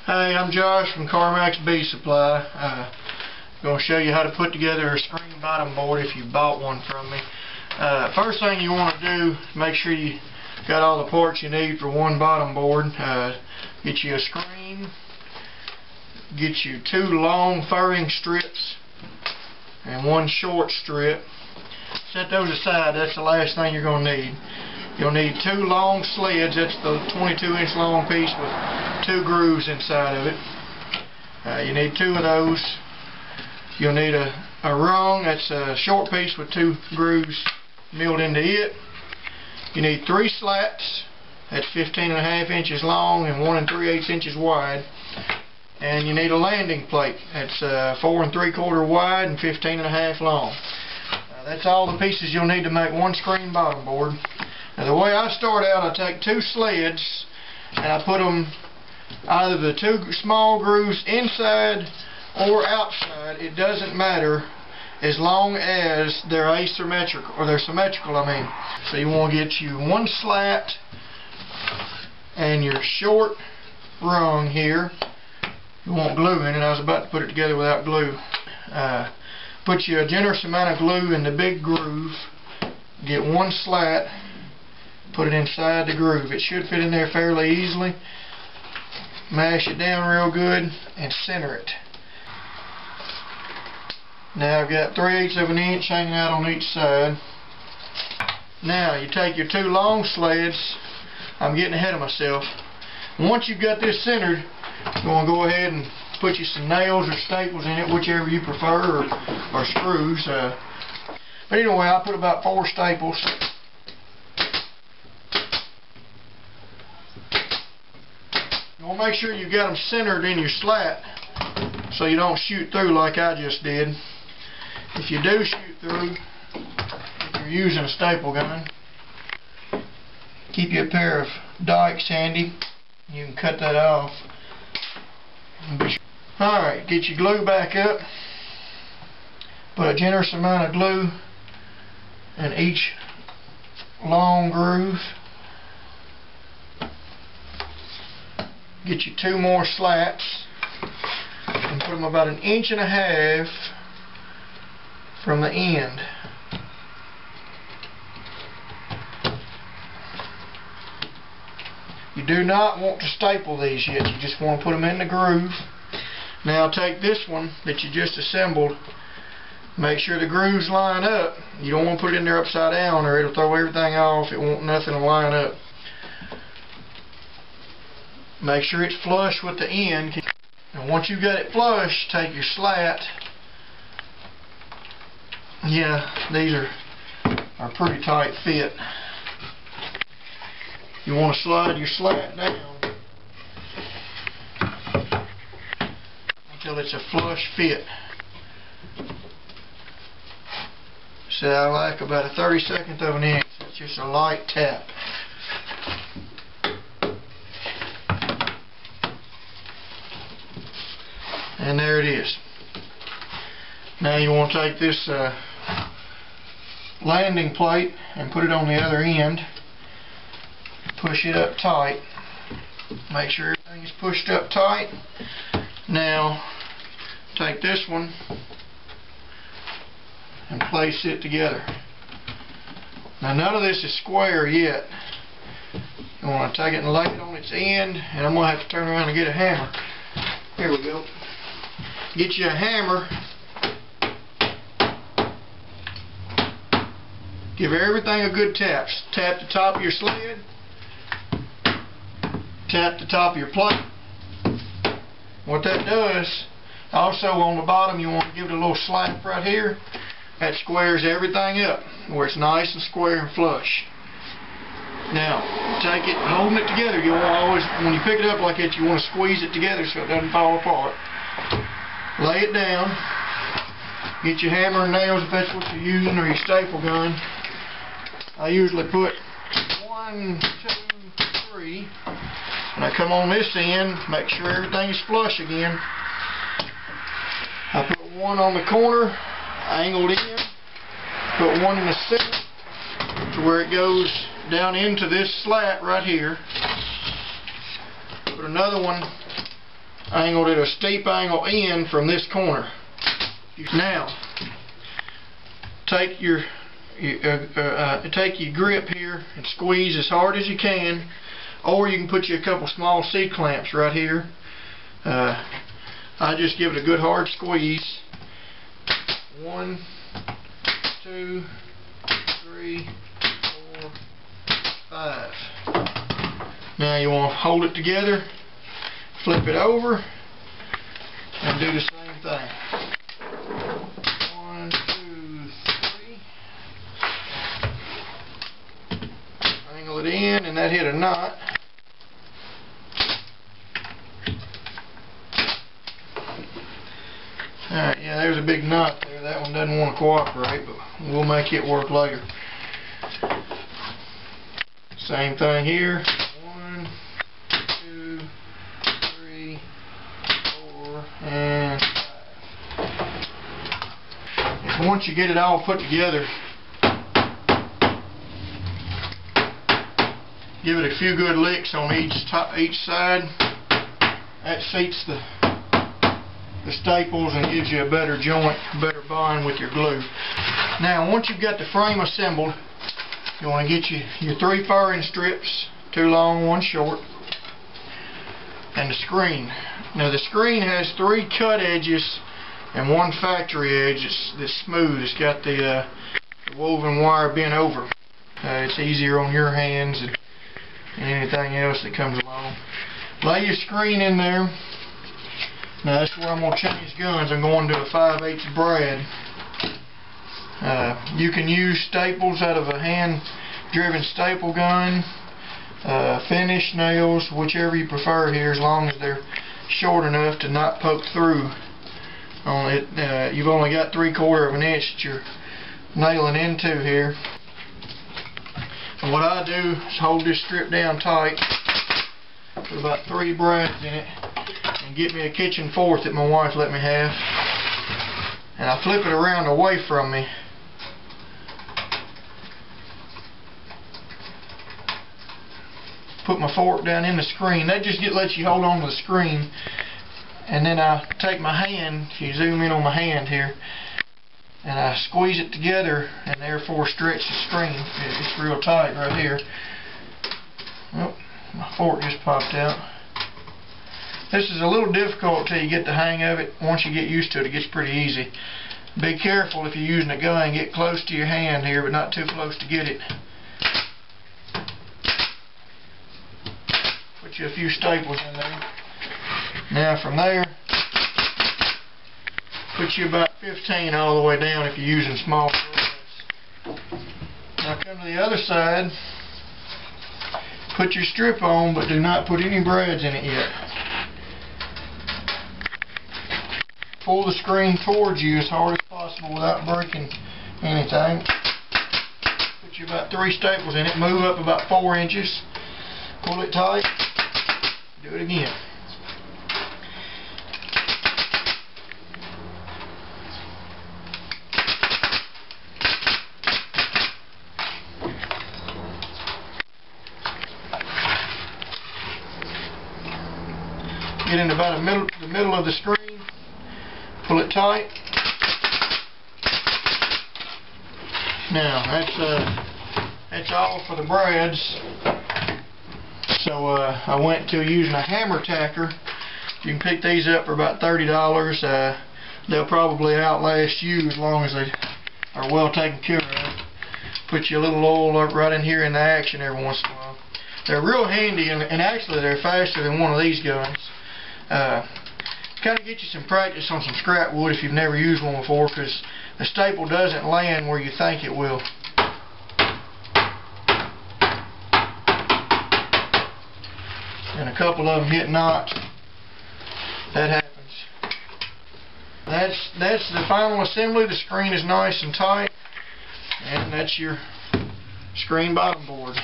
Hey, I'm Josh from CarMax Bee Supply. I'm going to show you how to put together a screen bottom board if you bought one from me. First thing you want to do, make sure you got all the parts you need for one bottom board. Get you a screen, get you 2 long furring strips and 1 short strip. Set those aside. That's the last thing you're going to need. You'll need 2 long sleds. That's the 22-inch long piece with 2 grooves inside of it. You need 2 of those. You'll need a rung. That's a short piece with 2 grooves milled into it. You need 3 slats. That's 15.5 inches long and 1 3/8 inches wide. And you need a landing plate. That's 4 3/4 wide and 15.5 long. That's all the pieces you'll need to make one screen bottom board. Now, the way I start out, I take 2 sleds and I put them either the 2 small grooves inside or outside. It doesn't matter as long as they're asymmetrical, or they're symmetrical, I mean. So you want to get you 1 slat and your short rung here. You want glue in it. I was about to put it together without glue. Put you a generous amount of glue in the big groove. Get 1 slat. Put it inside the groove. It should fit in there fairly easily. Mash it down real good and center it. Now I've got 3/8 of an inch hanging out on each side. Now you take your 2 long sleds. I'm getting ahead of myself. Once you've got this centered, you want to go ahead and put you some nails or staples in it, whichever you prefer, or screws. But anyway, I put about 4 staples. You want to make sure you got them centered in your slat so you don't shoot through like I just did. If you do shoot through, if you're using a staple gun, keep you a pair of dikes handy. You can cut that off. Alright, get your glue back up. Put a generous amount of glue in each long groove. Get you 2 more slats and put them about 1.5 inches from the end. You do not want to staple these yet. You just want to put them in the groove. Now take this one that you just assembled. Make sure the grooves line up. You don't want to put it in there upside down or it'll throw everything off. It won't nothing to line up. Make sure it's flush with the end. And once you've got it flush, take your slat. Yeah, these are pretty tight fit. You want to slide your slat down until it's a flush fit. So I like about a 32nd of an inch. It's just a light tap. And there it is. Now you want to take this landing plate and put it on the other end. Push it up tight. Make sure everything is pushed up tight. Now take this one and place it together. Now none of this is square yet. You want to take it and lay it on its end, and I'm going to have to turn around and get a hammer. Here we go. Get you a hammer. Give everything a good tap. Tap the top of your sled. Tap the top of your plate. What that does, also on the bottom, you want to give it a little slap right here. That squares everything up where it's nice and square and flush. Now, take it, holding it together. You want to always, when you pick it up like that, you want to squeeze it together so it doesn't fall apart. Lay it down. Get your hammer and nails if that's what you're using, or your staple gun. I usually put 1, 2, 3. And I come on this end, make sure everything is flush again. I put 1 on the corner, angled in. Put 1 in the center to where it goes down into this slat right here. Put another one angled at a steep angle in from this corner. Now, take your grip here and squeeze as hard as you can, or you can put you a couple small C-clamps right here. I just give it a good hard squeeze. 1, 2, 3, 4, 5. Now you want to hold it together, flip it over, and do the same thing. 1, 2, 3. Angle it in, and that hit a knot. Alright, yeah, there's a big knot there. That one doesn't want to cooperate, but we'll make it work later. Same thing here. 1, 2, 3, 4, and 5. And once you get it all put together, give it a few good licks on each side. That seats the staples and gives you a better joint, better bond with your glue. Now, once you've got the frame assembled, you want to get your 3 furring strips, 2 long, 1 short, and the screen. Now, the screen has 3 cut edges and 1 factory edge that's smooth. It's got the woven wire bent over. It's easier on your hands and anything else that comes along. Lay your screen in there. Now that's where I'm going to change guns. I'm going to a 5/8 brad. You can use staples out of a hand-driven staple gun, finish nails, whichever you prefer here, as long as they're short enough to not poke through on it. You've only got 3/4 of an inch that you're nailing into here. And what I do is hold this strip down tight, put about 3 brads in it, and get me a kitchen fork that my wife let me have, and I flip it around away from me. Put my fork down in the screen. That just lets you hold on to the screen, and then I take my hand, if you zoom in on my hand here, and I squeeze it together and therefore stretch the screen. It's real tight right here. Oh, my fork just popped out. This is a little difficult till you get the hang of it. Once you get used to it, it gets pretty easy. Be careful if you're using a gun. Get close to your hand here, but not too close to get it. Put you a few staples in there. Now from there, put you about 15 all the way down if you're using small brads. Now come to the other side. Put your strip on, but do not put any brads in it yet. Pull the screen towards you as hard as possible without breaking anything. Put you about 3 staples in it. Move up about 4 inches. Pull it tight. Do it again. Get in about the middle of the screen. Pull it tight. Now that's all for the brads. So I went to using a hammer tacker. You can pick these up for about $30. They'll probably outlast you as long as they are well taken care of. Put you a little oil right in here in the action every once in a while. They're real handy, and actually they're faster than one of these guns. Kind of get you some practice on some scrap wood if you've never used one before, because the staple doesn't land where you think it will. And a couple of them hit knots. That happens. That's the final assembly. The screen is nice and tight, and that's your screen bottom board.